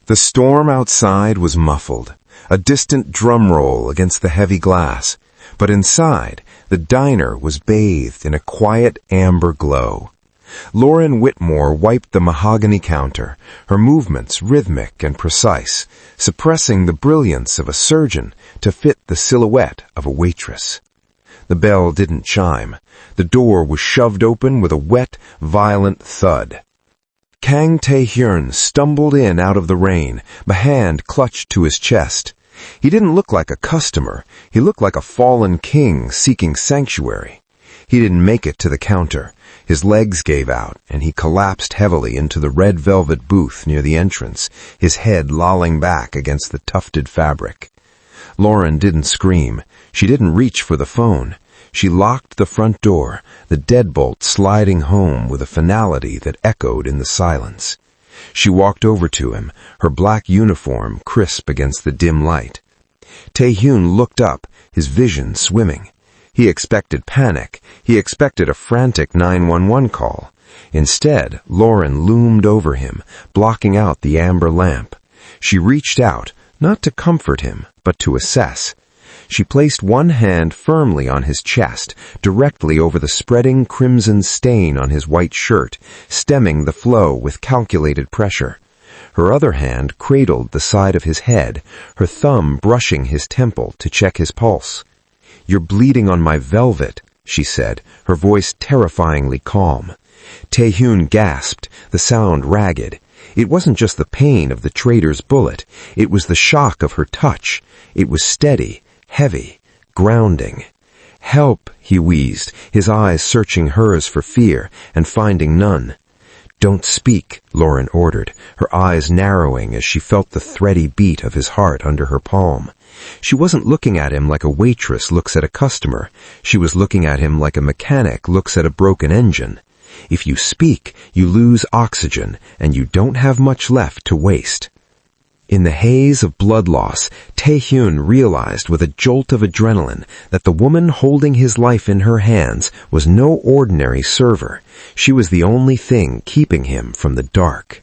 The storm outside was muffled, a distant drum roll against the heavy glass, but inside, the diner was bathed in a quiet amber glow. Lauren Whitmore wiped the mahogany counter, her movements rhythmic and precise, suppressing the brilliance of a surgeon to fit the silhouette of a waitress. The bell didn't chime. The door was shoved open with a wet, violent thud. Kang Tae-Hyun stumbled in out of the rain, a hand clutched to his chest. He didn't look like a customer. He looked like a fallen king seeking sanctuary. He didn't make it to the counter. His legs gave out, and he collapsed heavily into the red velvet booth near the entrance, his head lolling back against the tufted fabric. Lauren didn't scream. She didn't reach for the phone. She locked the front door, the deadbolt sliding home with a finality that echoed in the silence. She walked over to him, her black uniform crisp against the dim light. Tae-Hyun looked up, his vision swimming. He expected panic. He expected a frantic 911 call. Instead, Lauren loomed over him, blocking out the amber lamp. She reached out, not to comfort him, but to assess. She placed one hand firmly on his chest, directly over the spreading crimson stain on his white shirt, stemming the flow with calculated pressure. Her other hand cradled the side of his head, her thumb brushing his temple to check his pulse. "You're bleeding on my velvet," she said, her voice terrifyingly calm. Tae-Hyun gasped, the sound ragged. It wasn't just the pain of the traitor's bullet. It was the shock of her touch. It was steady, heavy, grounding. "Help," he wheezed, his eyes searching hers for fear and finding none. "Don't speak," Lauren ordered, her eyes narrowing as she felt the thready beat of his heart under her palm. She wasn't looking at him like a waitress looks at a customer. She was looking at him like a mechanic looks at a broken engine. If you speak, you lose oxygen, and you don't have much left to waste. In the haze of blood loss, Tae-Hyun realized with a jolt of adrenaline that the woman holding his life in her hands was no ordinary server. She was the only thing keeping him from the dark.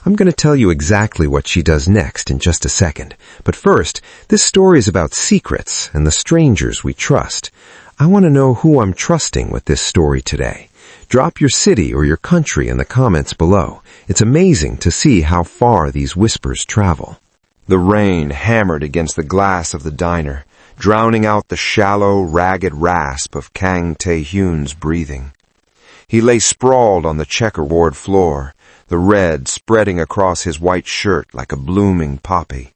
I'm going to tell you exactly what she does next in just a second. But first, this story is about secrets and the strangers we trust. I want to know who I'm trusting with this story today. Drop your city or your country in the comments below. It's amazing to see how far these whispers travel. The rain hammered against the glass of the diner, drowning out the shallow, ragged rasp of Kang Tae-Hyun's breathing. He lay sprawled on the checkerboard floor, the red spreading across his white shirt like a blooming poppy.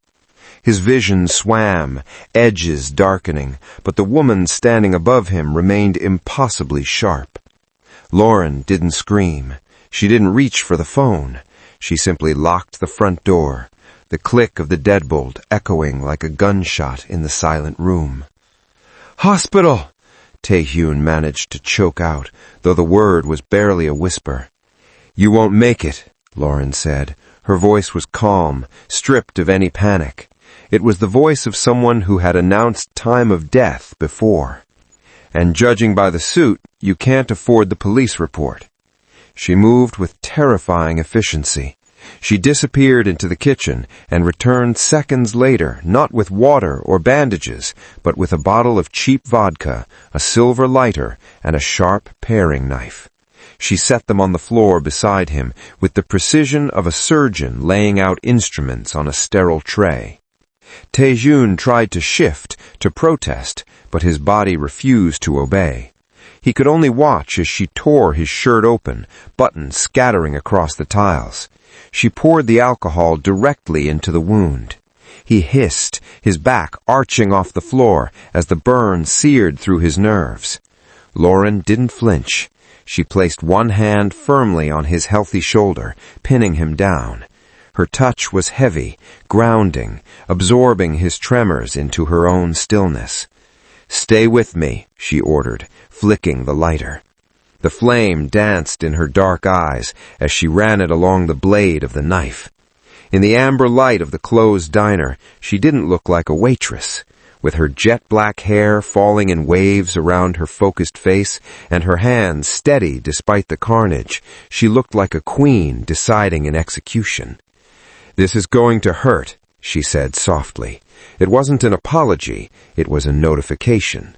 His vision swam, edges darkening, but the woman standing above him remained impossibly sharp. Lauren didn't scream. She didn't reach for the phone. She simply locked the front door, the click of the deadbolt echoing like a gunshot in the silent room. "Hospital!" Tae-Hyun managed to choke out, though the word was barely a whisper. "You won't make it," Lauren said. Her voice was calm, stripped of any panic. It was the voice of someone who had announced time of death before. "And judging by the suit, you can't afford the police report." She moved with terrifying efficiency. She disappeared into the kitchen and returned seconds later, not with water or bandages, but with a bottle of cheap vodka, a silver lighter, and a sharp paring knife. She set them on the floor beside him with the precision of a surgeon laying out instruments on a sterile tray. Tae-Hyun tried to shift, to protest, but his body refused to obey. He could only watch as she tore his shirt open, buttons scattering across the tiles. She poured the alcohol directly into the wound. He hissed, his back arching off the floor as the burn seared through his nerves. Lauren didn't flinch. She placed one hand firmly on his healthy shoulder, pinning him down. Her touch was heavy, grounding, absorbing his tremors into her own stillness. "Stay with me," she ordered, flicking the lighter. The flame danced in her dark eyes as she ran it along the blade of the knife. In the amber light of the closed diner, she didn't look like a waitress. With her jet-black hair falling in waves around her focused face and her hands steady despite the carnage, she looked like a queen deciding an execution. "This is going to hurt," she said softly. It wasn't an apology, it was a notification.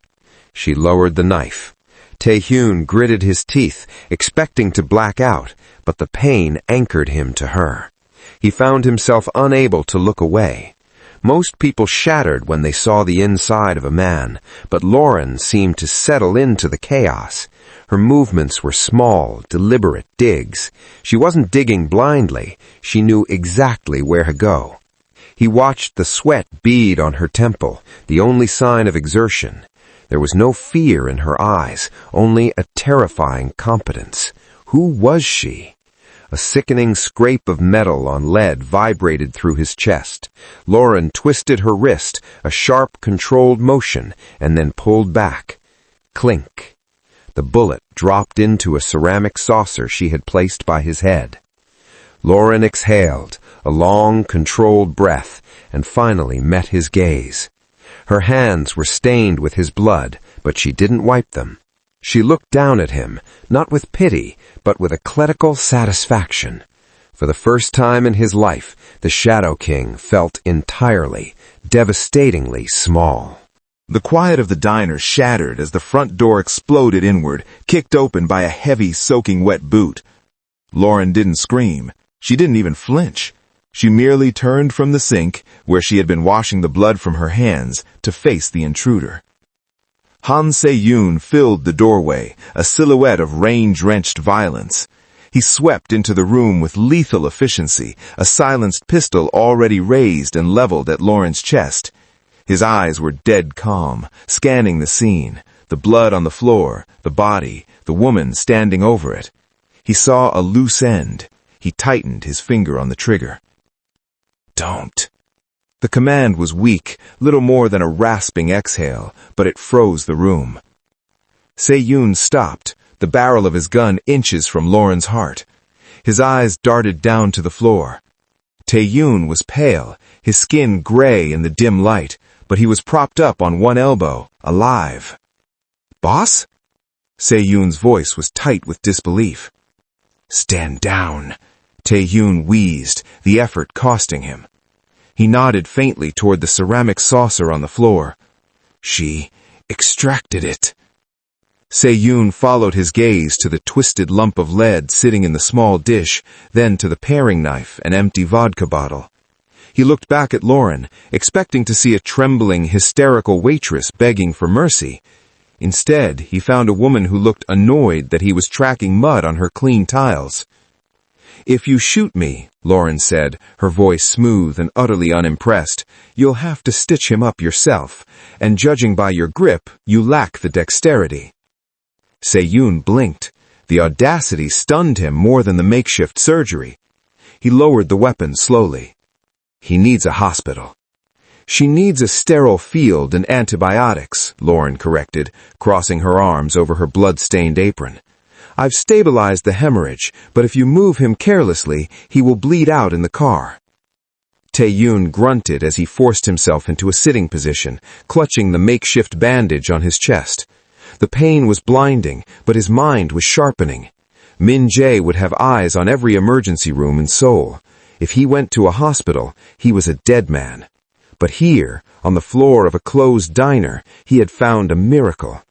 She lowered the knife. Tae-Hyun gritted his teeth, expecting to black out, but the pain anchored him to her. He found himself unable to look away. Most people shattered when they saw the inside of a man, but Lauren seemed to settle into the chaos. Her movements were small, deliberate digs. She wasn't digging blindly. She knew exactly where to go. He watched the sweat bead on her temple, the only sign of exertion. There was no fear in her eyes, only a terrifying competence. Who was she? A sickening scrape of metal on lead vibrated through his chest. Lauren twisted her wrist, a sharp, controlled motion, and then pulled back. Clink. The bullet dropped into a ceramic saucer she had placed by his head. Lauren exhaled, a long, controlled breath, and finally met his gaze. Her hands were stained with his blood, but she didn't wipe them. She looked down at him, not with pity, but with a clerical satisfaction. For the first time in his life, the Shadow King felt entirely, devastatingly small. The quiet of the diner shattered as the front door exploded inward, kicked open by a heavy, soaking wet boot. Lauren didn't scream. She didn't even flinch. She merely turned from the sink, where she had been washing the blood from her hands, to face the intruder. Han Se-yoon filled the doorway, a silhouette of rain-drenched violence. He swept into the room with lethal efficiency, a silenced pistol already raised and leveled at Lauren's chest. His eyes were dead calm, scanning the scene, the blood on the floor, the body, the woman standing over it. He saw a loose end. He tightened his finger on the trigger. "Don't." The command was weak, little more than a rasping exhale, but it froze the room. Se-yoon stopped, the barrel of his gun inches from Lauren's heart. His eyes darted down to the floor. Tae-Hyun was pale, his skin gray in the dim light, but he was propped up on one elbow, alive. "Boss?" Se-yoon's voice was tight with disbelief. "Stand down," Tae-Hyun wheezed, the effort costing him. He nodded faintly toward the ceramic saucer on the floor. "She extracted it." Se-yoon followed his gaze to the twisted lump of lead sitting in the small dish, then to the paring knife and empty vodka bottle. He looked back at Lauren, expecting to see a trembling, hysterical waitress begging for mercy. Instead, he found a woman who looked annoyed that he was tracking mud on her clean tiles. "If you shoot me," Lauren said, her voice smooth and utterly unimpressed, "you'll have to stitch him up yourself, and judging by your grip, you lack the dexterity." Se-yoon blinked. The audacity stunned him more than the makeshift surgery. He lowered the weapon slowly. "He needs a hospital." "She needs a sterile field and antibiotics," Lauren corrected, crossing her arms over her blood-stained apron. "I've stabilized the hemorrhage, but if you move him carelessly, he will bleed out in the car." Tae-Hyun grunted as he forced himself into a sitting position, clutching the makeshift bandage on his chest. The pain was blinding, but his mind was sharpening. Min Jae would have eyes on every emergency room in Seoul. If he went to a hospital, he was a dead man. But here, on the floor of a closed diner, he had found a miracle.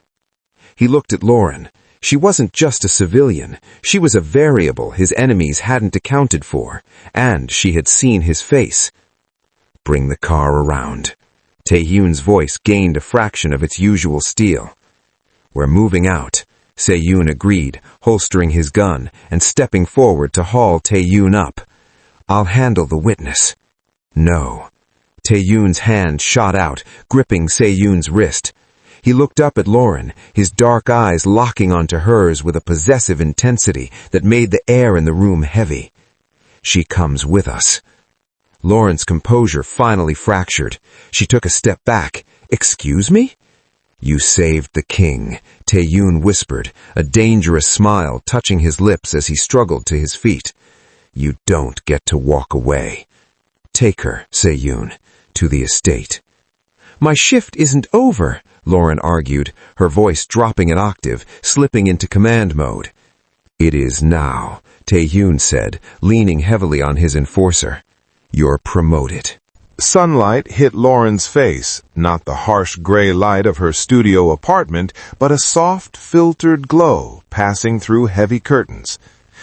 He looked at Lauren. She wasn't just a civilian. She was a variable his enemies hadn't accounted for, and she had seen his face. "Bring the car around." Tae-Hyun's voice gained a fraction of its usual steel. "We're moving out," Se-yoon agreed, holstering his gun and stepping forward to haul Tae-Hyun up. "I'll handle the witness." "No." Tae-Hyun's hand shot out, gripping Se-yoon's wrist. He looked up at Lauren, his dark eyes locking onto hers with a possessive intensity that made the air in the room heavy. "She comes with us." Lauren's composure finally fractured. She took a step back. "Excuse me?" "You saved the king," Tae-Hyun whispered, a dangerous smile touching his lips as he struggled to his feet. "You don't get to walk away. Take her, Se-yoon, to the estate." "My shift isn't over," Lauren argued, her voice dropping an octave, slipping into command mode. "It is now," Tae-Hyun said, leaning heavily on his enforcer. You're promoted. Sunlight hit Lauren's face, not the harsh gray light of her studio apartment, but a soft, filtered glow passing through heavy curtains.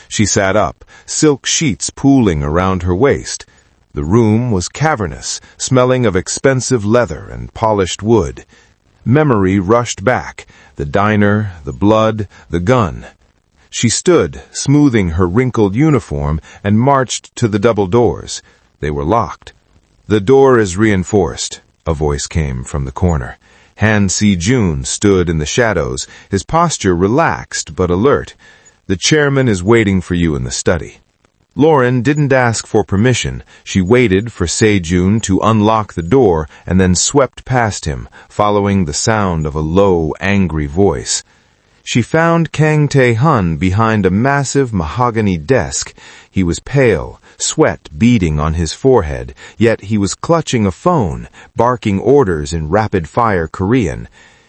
She sat up, silk sheets pooling around her waist. The room was cavernous, smelling of expensive leather and polished wood. Memory rushed back, the diner, the blood, the gun. She stood, smoothing her wrinkled uniform, and marched to the double doors. They were locked. "The door is reinforced," a voice came from the corner. Han Si-jun stood in the shadows, his posture relaxed but alert. "The chairman is waiting for you in the study." Lauren didn't ask for permission. She waited for Se-jun to unlock the door and then swept past him, following the sound of a low, angry voice. She found Kang Tae-Hyun behind a massive mahogany desk. He was pale, sweat beading on his forehead, yet he was clutching a phone, barking orders in rapid-fire Korean.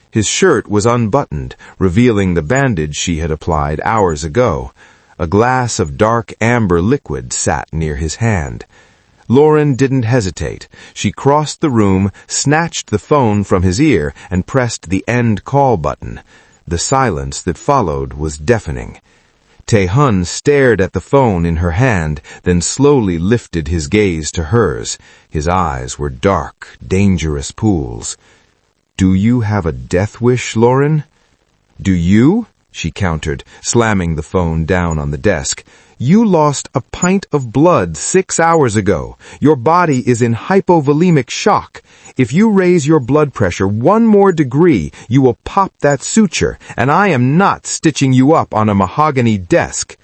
His shirt was unbuttoned, revealing the bandage she had applied hours ago. A glass of dark amber liquid sat near his hand. Lauren didn't hesitate. She crossed the room, snatched the phone from his ear, and pressed the end call button. The silence that followed was deafening. Tae-Hyun stared at the phone in her hand, then slowly lifted his gaze to hers. His eyes were dark, dangerous pools. "Do you have a death wish, Lauren?" "Do you?" she countered, slamming the phone down on the desk. "You lost a pint of blood 6 hours ago. Your body is in hypovolemic shock. If you raise your blood pressure 1 more degree, you will pop that suture, and I am not stitching you up on a mahogany desk."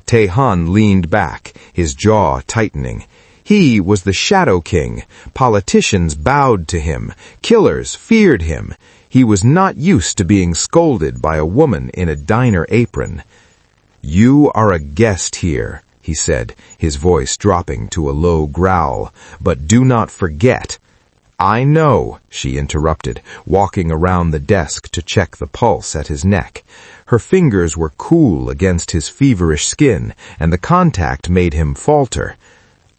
Tae-Hyun leaned back, his jaw tightening. He was the Shadow King. Politicians bowed to him. Killers feared him. He was not used to being scolded by a woman in a diner apron. "You are a guest here," he said, his voice dropping to a low growl. "But do not forget." "I know," she interrupted, walking around the desk to check the pulse at his neck. Her fingers were cool against his feverish skin, and the contact made him falter.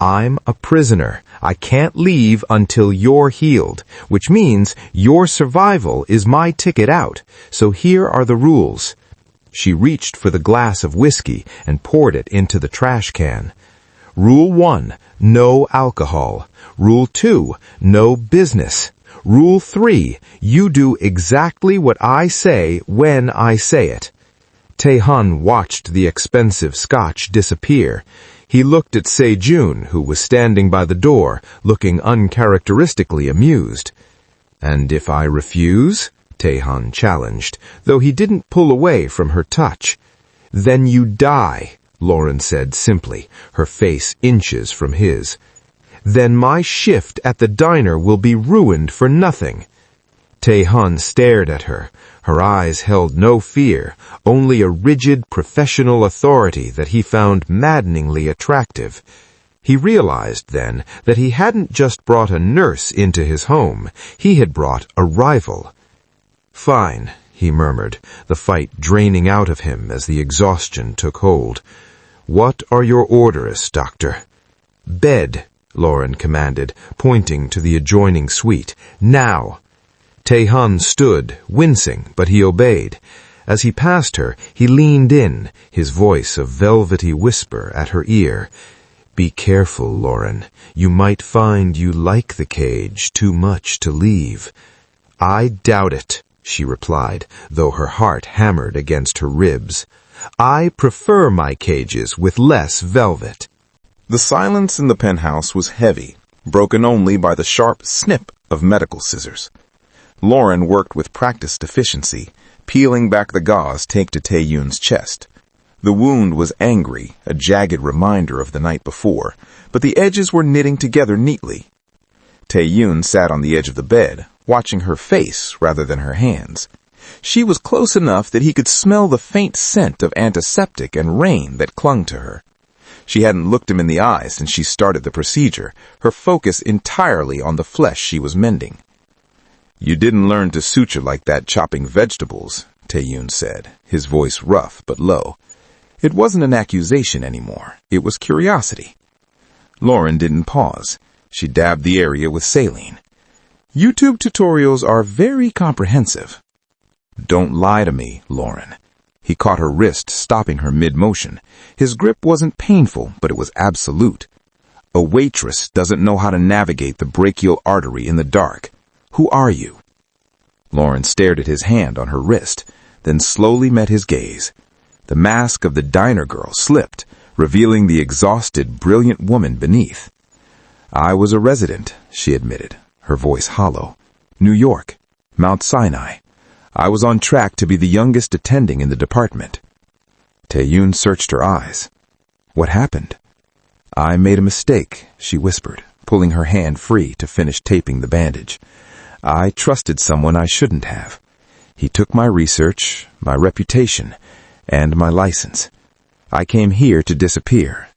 "I'm a prisoner. I can't leave until you're healed, which means your survival is my ticket out. So here are the rules." She reached for the glass of whiskey and poured it into the trash can. "Rule 1, no alcohol. Rule 2, no business. Rule 3, you do exactly what I say when I say it." Tae-Hyun watched the expensive scotch disappear. He looked at Se-jun, who was standing by the door, looking uncharacteristically amused. "And if I refuse?" Tae-Hyun challenged, though he didn't pull away from her touch. "Then you die," Lauren said simply, her face inches from his. "Then my shift at the diner will be ruined for nothing." Tae-Hyun stared at her. Her eyes held no fear, only a rigid professional authority that he found maddeningly attractive. He realized then that he hadn't just brought a nurse into his home, he had brought a rival. "Fine," he murmured, the fight draining out of him as the exhaustion took hold. "What are your orders, doctor?" "Bed," Lauren commanded, pointing to the adjoining suite. "Now." Tae-Hyun stood, wincing, but he obeyed. As he passed her, he leaned in, his voice a velvety whisper at her ear. "Be careful, Lauren. You might find you like the cage too much to leave." "I doubt it," she replied, though her heart hammered against her ribs. "I prefer my cages with less velvet." The silence in the penthouse was heavy, broken only by the sharp snip of medical scissors. Lauren worked with practiced efficiency, peeling back the gauze taped to Tae-Hyun's chest. The wound was angry, a jagged reminder of the night before, but the edges were knitting together neatly. Tae-Hyun sat on the edge of the bed, watching her face rather than her hands. She was close enough that he could smell the faint scent of antiseptic and rain that clung to her. She hadn't looked him in the eye since she started the procedure, her focus entirely on the flesh she was mending. "You didn't learn to suture like that chopping vegetables," Tae-Hyun said, his voice rough but low. It wasn't an accusation anymore. It was curiosity. Lauren didn't pause. She dabbed the area with saline. YouTube tutorials are very comprehensive. Don't lie to me, Lauren. He caught her wrist, stopping her mid-motion. His grip wasn't painful, but it was absolute. A waitress doesn't know how to navigate the brachial artery in the dark. Who are you? Lauren stared at his hand on her wrist, then slowly met his gaze. The mask of the diner girl slipped, revealing the exhausted, brilliant woman beneath. I was a resident, she admitted, her voice hollow. New York, Mount Sinai. I was on track to be the youngest attending in the department. Tae-Hyun searched her eyes. What happened? I made a mistake, she whispered, pulling her hand free to finish taping the bandage. I trusted someone I shouldn't have. He took my research, my reputation, and my license. I came here to disappear,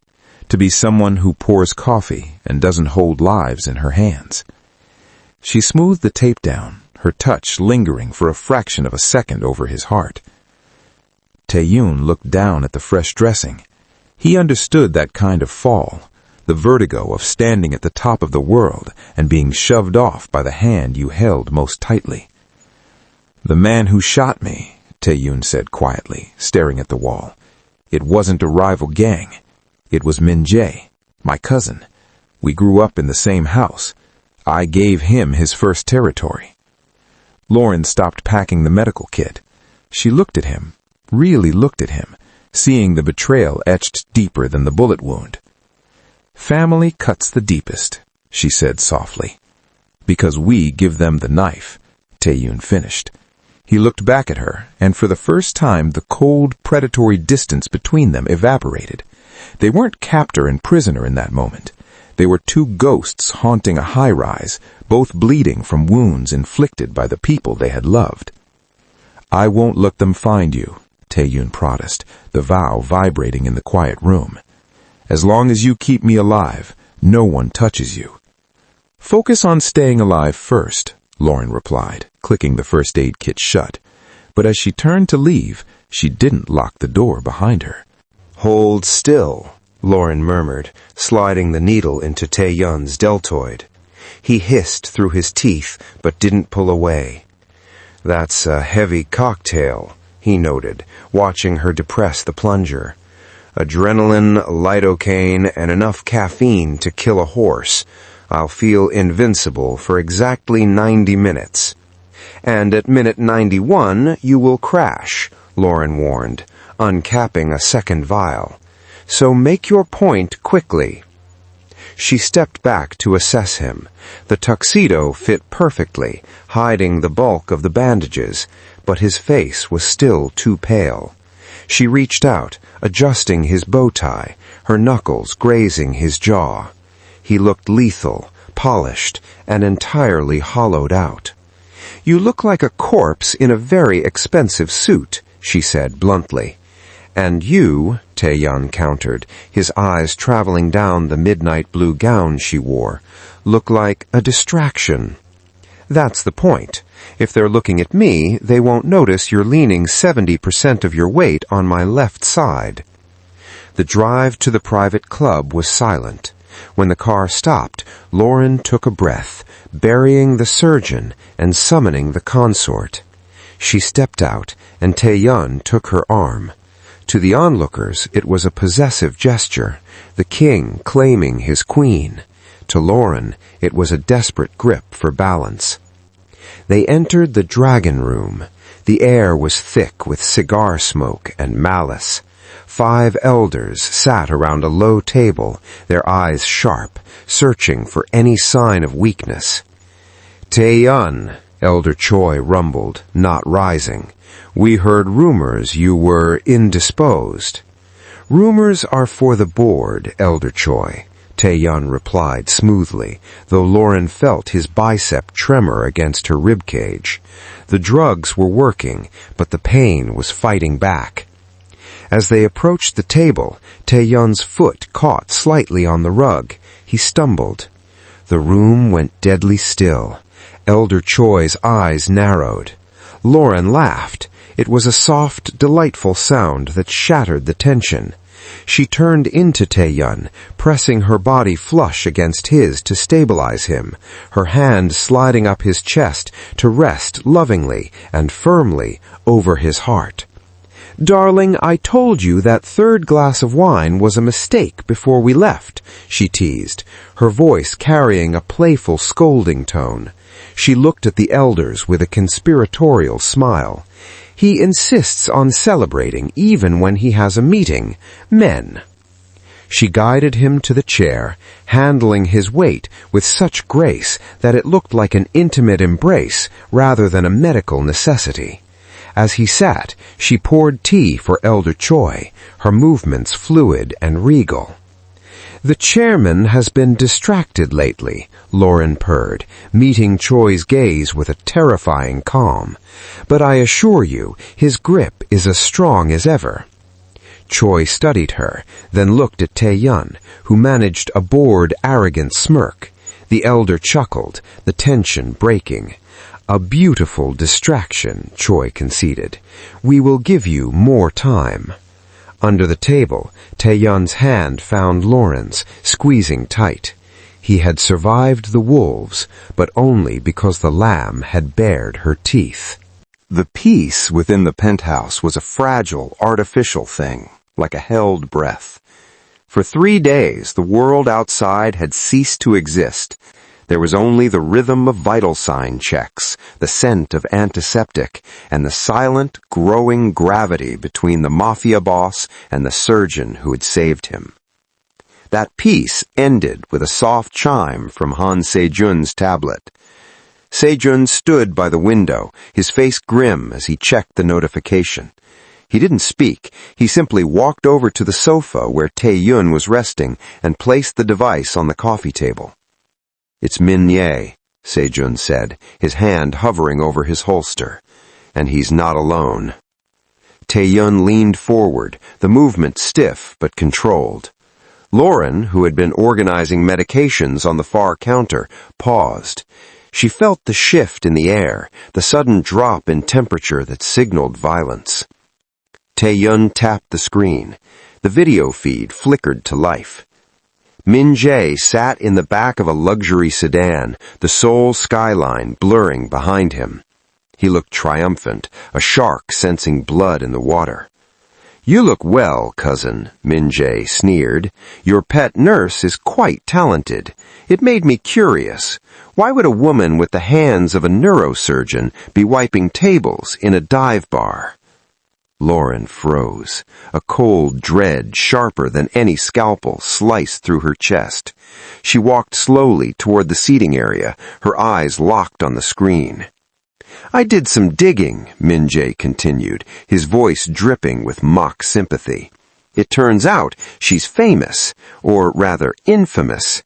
to be someone who pours coffee and doesn't hold lives in her hands. She smoothed the tape down, her touch lingering for a fraction of a second over his heart. Tae-Hyun looked down at the fresh dressing. He understood that kind of fall, the vertigo of standing at the top of the world and being shoved off by the hand you held most tightly. The man who shot me, Tae-Hyun said quietly, staring at the wall. It wasn't a rival gang. It was Min Jae, my cousin. We grew up in the same house. I gave him his first territory. Lauren stopped packing the medical kit. She looked at him, really looked at him, seeing the betrayal etched deeper than the bullet wound. Family cuts the deepest, she said softly. Because we give them the knife, Tae-Hyun finished. He looked back at her, and for the first time the cold, predatory distance between them evaporated. They weren't captor and prisoner in that moment. They were two ghosts haunting a high-rise, both bleeding from wounds inflicted by the people they had loved. I won't let them find you, Tae-Hyun promised, the vow vibrating in the quiet room. As long as you keep me alive, no one touches you. Focus on staying alive first, Lauren replied, clicking the first aid kit shut. But as she turned to leave, she didn't lock the door behind her. Hold still, Lauren murmured, sliding the needle into Tae-Hyun's deltoid. He hissed through his teeth, but didn't pull away. That's a heavy cocktail, he noted, watching her depress the plunger. Adrenaline, lidocaine, and enough caffeine to kill a horse. I'll feel invincible for exactly 90 minutes. And at minute 91, you will crash, Lauren warned, uncapping a second vial. So make your point quickly. She stepped back to assess him. The tuxedo fit perfectly, hiding the bulk of the bandages, but his face was still too pale. She reached out, adjusting his bow tie, her knuckles grazing his jaw. He looked lethal, polished, and entirely hollowed out. You look like a corpse in a very expensive suit, she said bluntly. And you, Tae-Hyun countered, his eyes traveling down the midnight blue gown she wore, look like a distraction. That's the point. If they're looking at me, they won't notice you're leaning 70% of your weight on my left side. The drive to the private club was silent. When the car stopped, Lauren took a breath, burying the surgeon and summoning the consort. She stepped out, and Tae-Hyun took her arm. To the onlookers, it was a possessive gesture, the king claiming his queen. To Lauren, it was a desperate grip for balance. They entered the dragon room. The air was thick with cigar smoke and malice. 5 elders sat around a low table, their eyes sharp, searching for any sign of weakness. Tae-Hyun, Elder Choi rumbled, not rising. We heard rumors you were indisposed. Rumors are for the board, Elder Choi, Tae-Hyun replied smoothly, though Lauren felt his bicep tremor against her ribcage. The drugs were working, but the pain was fighting back. As they approached the table, Tae-Hyun's foot caught slightly on the rug. He stumbled. The room went deadly still. Elder Choi's eyes narrowed. Lauren laughed. It was a soft, delightful sound that shattered the tension. She turned into Tae-Hyun, pressing her body flush against his to stabilize him, her hand sliding up his chest to rest lovingly and firmly over his heart. "Darling, I told you that third glass of wine was a mistake before we left," she teased, her voice carrying a playful scolding tone. She looked at the elders with a conspiratorial smile. "He insists on celebrating even when he has a meeting. Men." She guided him to the chair, handling his weight with such grace that it looked like an intimate embrace rather than a medical necessity. As he sat, she poured tea for Elder Choi, her movements fluid and regal. "The chairman has been distracted lately," Lauren purred, meeting Choi's gaze with a terrifying calm. "But I assure you, his grip is as strong as ever." Choi studied her, then looked at Tae-Hyun, who managed a bored, arrogant smirk. The elder chuckled, the tension breaking. "A beautiful distraction," Choi conceded. "We will give you more time." Under the table, Tae-Hyun's hand found Lauren's, squeezing tight. He had survived the wolves, but only because the lamb had bared her teeth. The peace within the penthouse was a fragile, artificial thing, like a held breath. For 3 days, the world outside had ceased to exist. There was only the rhythm of vital sign checks, the scent of antiseptic, and the silent, growing gravity between the mafia boss and the surgeon who had saved him. That peace ended with a soft chime from Han Se-jun's tablet. Se-jun stood by the window, his face grim as he checked the notification. He didn't speak. He simply walked over to the sofa where Tae-Hyun was resting and placed the device on the coffee table. "It's Min-Ye," Se-jun said, his hand hovering over his holster. "And he's not alone." Tae-Hyun leaned forward, the movement stiff but controlled. Lauren, who had been organizing medications on the far counter, paused. She felt the shift in the air, the sudden drop in temperature that signaled violence. Tae-Hyun tapped the screen. The video feed flickered to life. Min-Jae sat in the back of a luxury sedan, the Seoul skyline blurring behind him. He looked triumphant, a shark sensing blood in the water. "You look well, cousin," Min-Jae sneered. "Your pet nurse is quite talented. It made me curious. Why would a woman with the hands of a neurosurgeon be wiping tables in a dive bar?" Lauren froze. A cold dread, sharper than any scalpel, sliced through her chest. She walked slowly toward the seating area, her eyes locked on the screen. "I did some digging," Min-Jae continued, his voice dripping with mock sympathy. "It turns out she's famous, or rather infamous."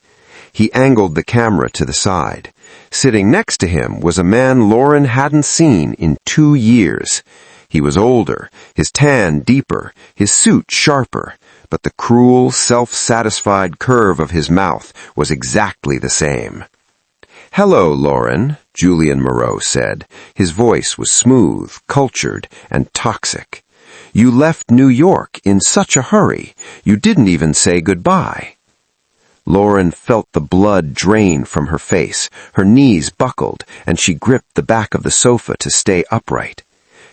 He angled the camera to the side. Sitting next to him was a man Lauren hadn't seen in 2 years. He was older, his tan deeper, his suit sharper, but the cruel, self-satisfied curve of his mouth was exactly the same. "Hello, Lauren," Julian Moreau said. His voice was smooth, cultured, and toxic. "You left New York in such a hurry. You didn't even say goodbye." Lauren felt the blood drain from her face. Her knees buckled, and she gripped the back of the sofa to stay upright.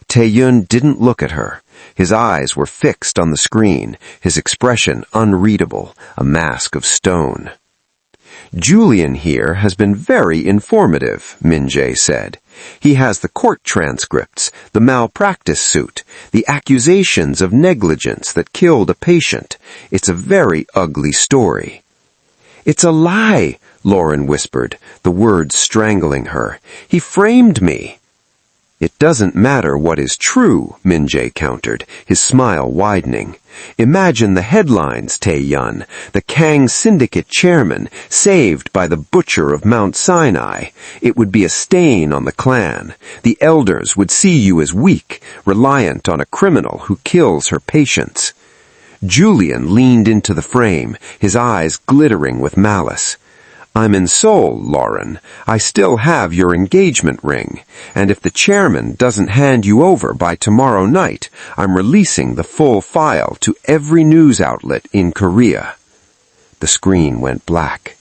Tae-Hyun didn't look at her. His eyes were fixed on the screen, his expression unreadable, a mask of stone. "Julian here has been very informative," Min-Jae said. "He has the court transcripts, the malpractice suit, the accusations of negligence that killed a patient. It's a very ugly story." "It's a lie," Lauren whispered, the words strangling her. "He framed me." "It doesn't matter what is true," Min-Jae countered, his smile widening. "Imagine the headlines, Tae-Hyun. The Kang Syndicate chairman, saved by the butcher of Mount Sinai. It would be a stain on the clan. The elders would see you as weak, reliant on a criminal who kills her patients." Julian leaned into the frame, his eyes glittering with malice. I'm in Seoul, Lauren. I still have your engagement ring, and if the chairman doesn't hand you over by tomorrow night, I'm releasing the full file to every news outlet in Korea." The screen went black.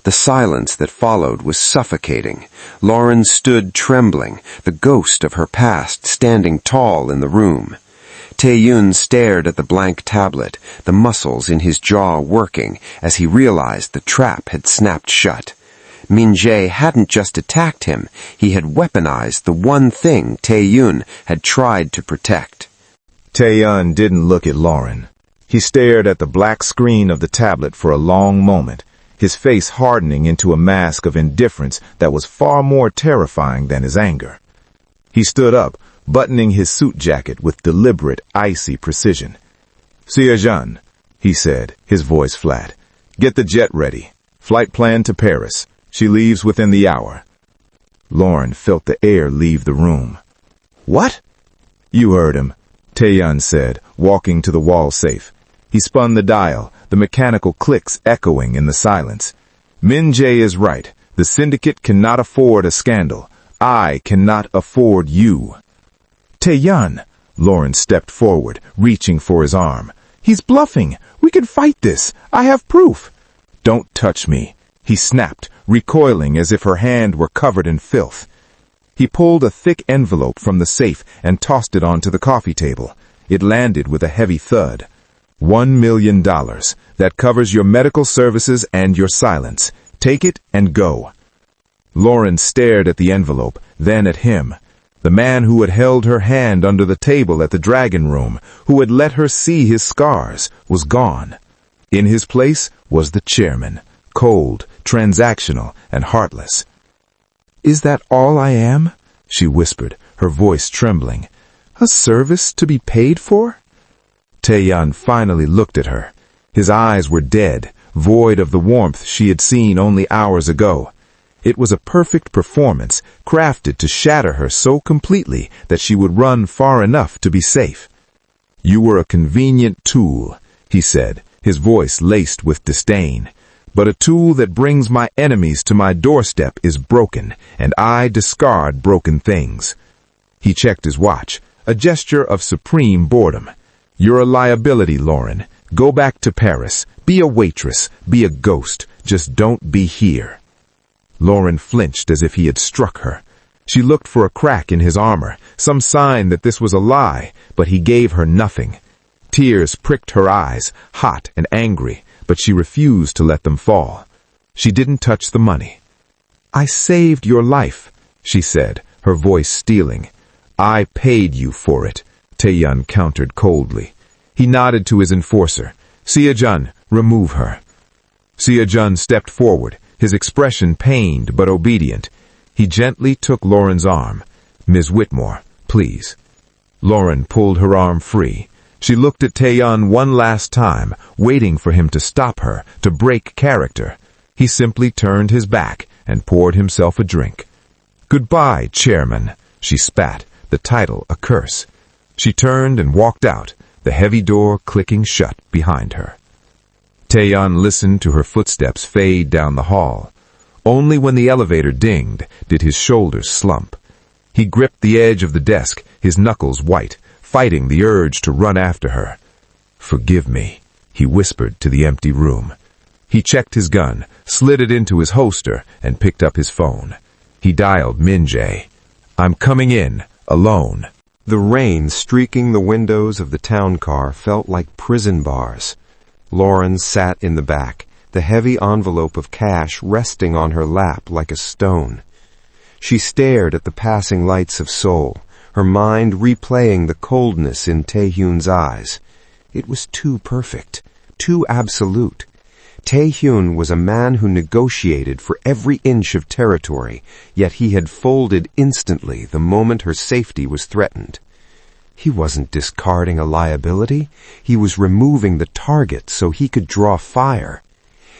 The silence that followed was suffocating. Lauren stood trembling, the ghost of her past standing tall in the room. Tae-Hyun stared at the blank tablet, the muscles in his jaw working as he realized the trap had snapped shut. Min-jae hadn't just attacked him, he had weaponized the one thing Tae-Hyun had tried to protect. Tae-Hyun didn't look at Lauren. He stared at the black screen of the tablet for a long moment, his face hardening into a mask of indifference that was far more terrifying than his anger. He stood up, buttoning his suit jacket with deliberate, icy precision. "Seoul," he said, his voice flat. "Get the jet ready. Flight plan to Paris. She leaves within the hour." Lauren felt the air leave the room. "What?" "You heard him," Tae-Hyun said, walking to the wall safe. He spun the dial, the mechanical clicks echoing in the silence. "Min-jae is right. The syndicate cannot afford a scandal. I cannot afford you." "Tae-Hyun," Lauren stepped forward, reaching for his arm. "He's bluffing. We can fight this. I have proof." "Don't touch me," he snapped, recoiling as if her hand were covered in filth. He pulled a thick envelope from the safe and tossed it onto the coffee table. It landed with a heavy thud. $1 million. That covers your medical services and your silence. Take it and go." Lauren stared at the envelope, then at him. The man who had held her hand under the table at the Dragon Room, who had let her see his scars, was gone. In his place was the chairman, cold, transactional, and heartless. "Is that all I am?" she whispered, her voice trembling. "A service to be paid for?" Tae-Hyun finally looked at her. His eyes were dead, void of the warmth she had seen only hours ago. It was a perfect performance, crafted to shatter her so completely that she would run far enough to be safe. "You were a convenient tool," he said, his voice laced with disdain. "But a tool that brings my enemies to my doorstep is broken, and I discard broken things." He checked his watch, a gesture of supreme boredom. "You're a liability, Lauren. Go back to Paris. Be a waitress. Be a ghost. Just don't be here." Lauren flinched as if he had struck her. She looked for a crack in his armor, some sign that this was a lie, but he gave her nothing. Tears pricked her eyes, hot and angry, but she refused to let them fall. She didn't touch the money. "I saved your life," she said, her voice stealing. "I paid you for it," Tae-Hyun countered coldly. He nodded to his enforcer. "Seoul, remove her." Seoul stepped forward, his expression pained but obedient. He gently took Lauren's arm. "Ms. Whitmore, please." Lauren pulled her arm free. She looked at Tae-Hyun one last time, waiting for him to stop her, to break character. He simply turned his back and poured himself a drink. "Goodbye, Chairman," she spat, the title a curse. She turned and walked out, the heavy door clicking shut behind her. Tae-Hyun listened to her footsteps fade down the hall. Only when the elevator dinged did his shoulders slump. He gripped the edge of the desk, his knuckles white, fighting the urge to run after her. "Forgive me," he whispered to the empty room. He checked his gun, slid it into his holster, and picked up his phone. He dialed Min-jae. "I'm coming in, alone." The rain streaking the windows of the town car felt like prison bars. Lauren sat in the back, the heavy envelope of cash resting on her lap like a stone. She stared at the passing lights of Seoul, her mind replaying the coldness in Tae-Hyun's eyes. It was too perfect, too absolute. Tae-Hyun was a man who negotiated for every inch of territory, yet he had folded instantly the moment her safety was threatened. He wasn't discarding a liability. He was removing the target so he could draw fire.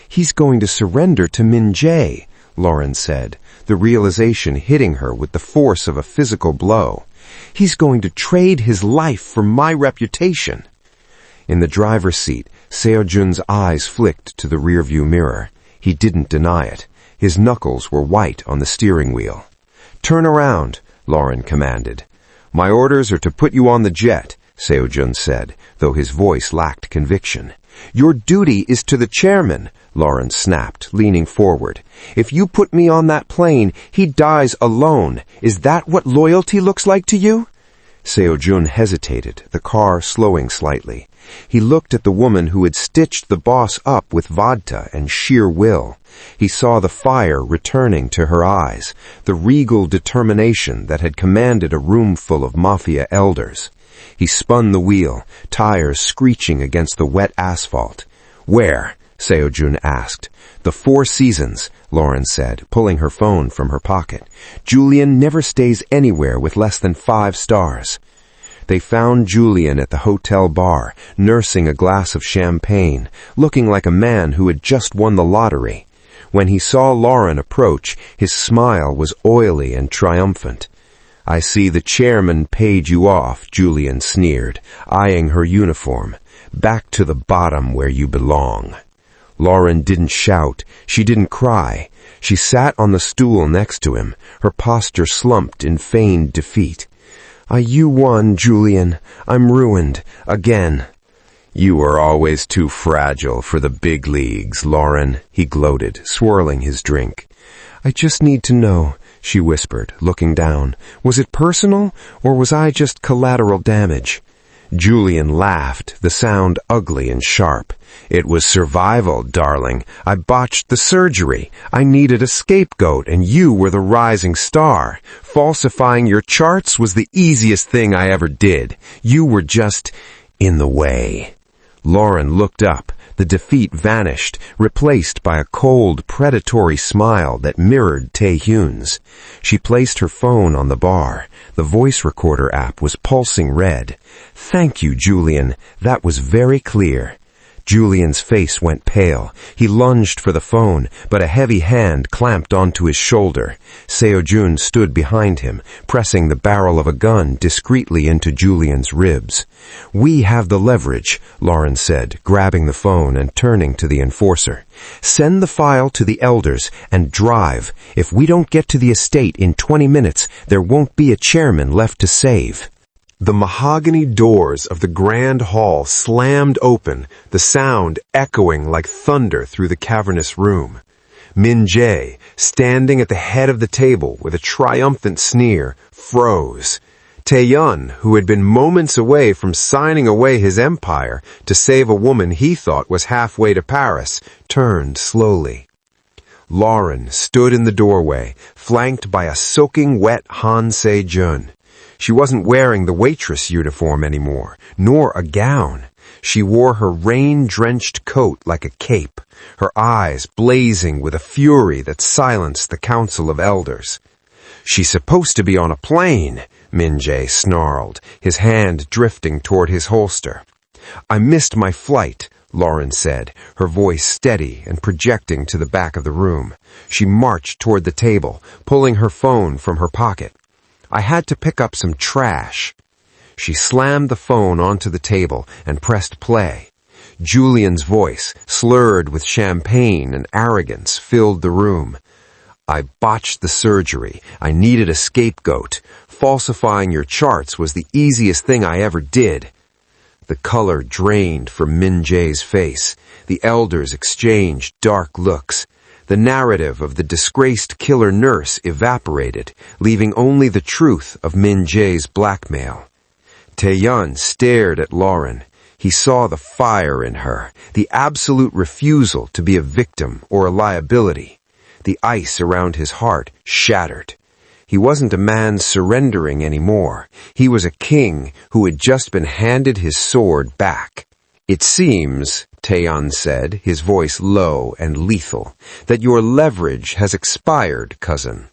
"He's going to surrender to Min-jae," Lauren said, the realization hitting her with the force of a physical blow. "He's going to trade his life for my reputation." In the driver's seat, Seo-jun's eyes flicked to the rearview mirror. He didn't deny it. His knuckles were white on the steering wheel. "Turn around," Lauren commanded. "My orders are to put you on the jet," Seo-jun said, though his voice lacked conviction. "Your duty is to the chairman," Lauren snapped, leaning forward. "If you put me on that plane, he dies alone. Is that what loyalty looks like to you?" Seo-jun hesitated, the car slowing slightly. He looked at the woman who had stitched the boss up with vodka and sheer will. He saw the fire returning to her eyes, the regal determination that had commanded a room full of mafia elders. He spun the wheel, tires screeching against the wet asphalt. "Where?" Seo-jun asked. "The Four Seasons," Lauren said, pulling her phone from her pocket. "Julian never stays anywhere with less than 5 stars. They found Julian at the hotel bar, nursing a glass of champagne, looking like a man who had just won the lottery. When he saw Lauren approach, his smile was oily and triumphant. "I see the chairman paid you off," Julian sneered, eyeing her uniform. "Back to the bottom where you belong." Lauren didn't shout. She didn't cry. She sat on the stool next to him, her posture slumped in feigned defeat. "You won, Julian. I'm ruined. Again." "You are always too fragile for the big leagues, Lauren," he gloated, swirling his drink. "I just need to know," she whispered, looking down. "Was it personal, or was I just collateral damage?" Julian laughed, the sound ugly and sharp. "It was survival, darling. I botched the surgery. I needed a scapegoat, and you were the rising star. Falsifying your charts was the easiest thing I ever did. You were just in the way." Lauren looked up. The defeat vanished, replaced by a cold, predatory smile that mirrored Tae-Hyun's. She placed her phone on the bar. The voice recorder app was pulsing red. "Thank you, Julian. That was very clear." Julian's face went pale. He lunged for the phone, but a heavy hand clamped onto his shoulder. Seo-jun stood behind him, pressing the barrel of a gun discreetly into Julian's ribs. "We have the leverage," Lauren said, grabbing the phone and turning to the enforcer. "Send the file to the elders and drive. If we don't get to the estate in 20 minutes, there won't be a chairman left to save." The mahogany doors of the grand hall slammed open, the sound echoing like thunder through the cavernous room. Min-jae, standing at the head of the table with a triumphant sneer, froze. Tae-Hyun, who had been moments away from signing away his empire to save a woman he thought was halfway to Paris, turned slowly. Lauren stood in the doorway, flanked by a soaking wet Han Se-jun. She wasn't wearing the waitress uniform anymore, nor a gown. She wore her rain-drenched coat like a cape, her eyes blazing with a fury that silenced the Council of Elders. "She's supposed to be on a plane," Min-jae snarled, his hand drifting toward his holster. "I missed my flight," Lauren said, her voice steady and projecting to the back of the room. She marched toward the table, pulling her phone from her pocket. "I had to pick up some trash." She slammed the phone onto the table and pressed play. Julian's voice, slurred with champagne and arrogance, filled the room. "I botched the surgery. I needed a scapegoat. Falsifying your charts was the easiest thing I ever did." The color drained from Min-jae's face. The elders exchanged dark looks. The narrative of the disgraced killer nurse evaporated, leaving only the truth of Min-jae's blackmail. Tae-Hyun stared at Lauren. He saw the fire in her, the absolute refusal to be a victim or a liability. The ice around his heart shattered. He wasn't a man surrendering anymore. He was a king who had just been handed his sword back. "It seems," Tae-Hyun said, his voice low and lethal, "that your leverage has expired, cousin."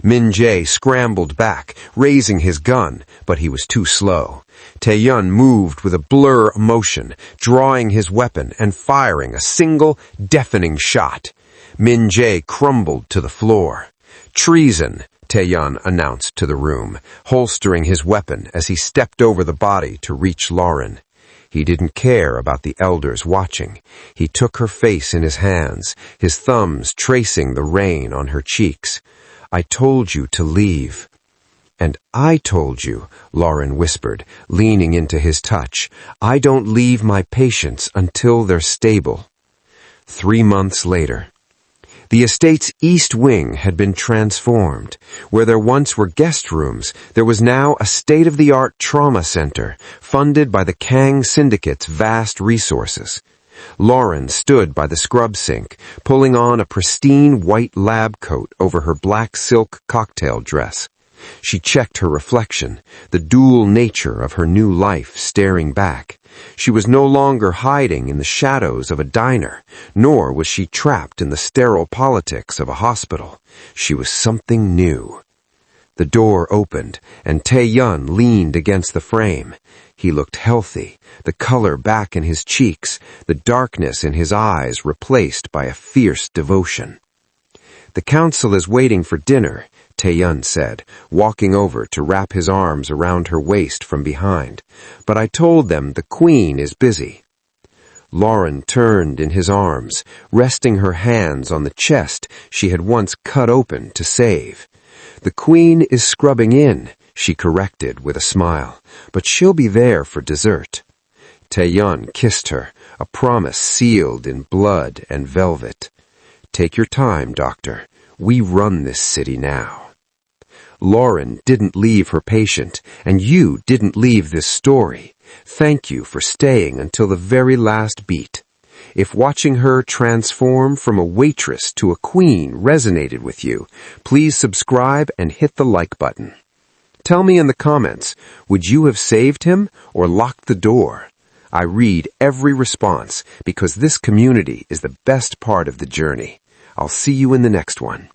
Min-jae scrambled back, raising his gun, but he was too slow. Tae-Hyun moved with a blur motion, drawing his weapon and firing a single, deafening shot. Min-jae crumbled to the floor. "Treason," Tae-Hyun announced to the room, holstering his weapon as he stepped over the body to reach Lauren. He didn't care about the elders watching. He took her face in his hands, his thumbs tracing the rain on her cheeks. "I told you to leave." "And I told you," Lauren whispered, leaning into his touch, "I don't leave my patients until they're stable." 3 months later. The estate's east wing had been transformed. Where there once were guest rooms, there was now a state-of-the-art trauma center, funded by the Kang Syndicate's vast resources. Lauren stood by the scrub sink, pulling on a pristine white lab coat over her black silk cocktail dress. She checked her reflection, the dual nature of her new life staring back. She was no longer hiding in the shadows of a diner, nor was she trapped in the sterile politics of a hospital. She was something new. The door opened, and Tae-Hyun leaned against the frame. He looked healthy, the color back in his cheeks, the darkness in his eyes replaced by a fierce devotion. "The council is waiting for dinner," Tae-Hyun said, walking over to wrap his arms around her waist from behind. "But I told them the Queen is busy." Lauren turned in his arms, resting her hands on the chest she had once cut open to save. "The Queen is scrubbing in," she corrected with a smile, "but she'll be there for dessert." Tae-Hyun kissed her, a promise sealed in blood and velvet. "Take your time, Doctor. We run this city now." Lauren didn't leave her patient, and you didn't leave this story. Thank you for staying until the very last beat. If watching her transform from a waitress to a queen resonated with you, please subscribe and hit the like button. Tell me in the comments, would you have saved him or locked the door? I read every response because this community is the best part of the journey. I'll see you in the next one.